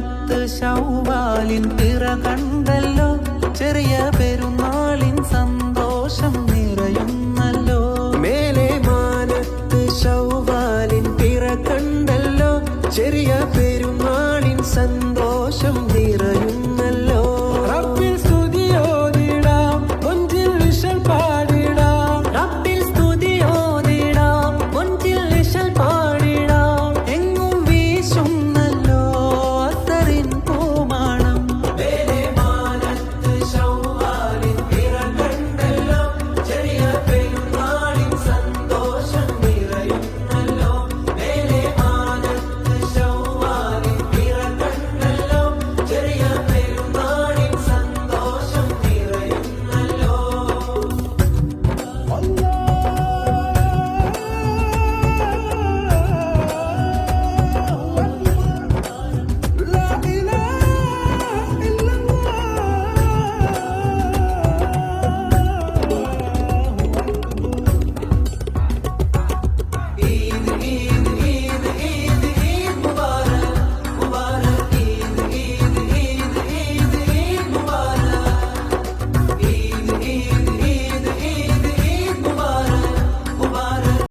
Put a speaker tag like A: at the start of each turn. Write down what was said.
A: മാനത്ത് ശൗവാലിൻ പിറ കണ്ടല്ലോ, ചെറിയ പെരുന്നാളിൻ സന്തോഷം നിറയുന്നല്ലോ.
B: മേലെ മാനത്ത് ശൗവാലിൻ പിറ കണ്ടല്ലോ, ചെറിയ പെരുന്നാളിൻ സന്തോഷം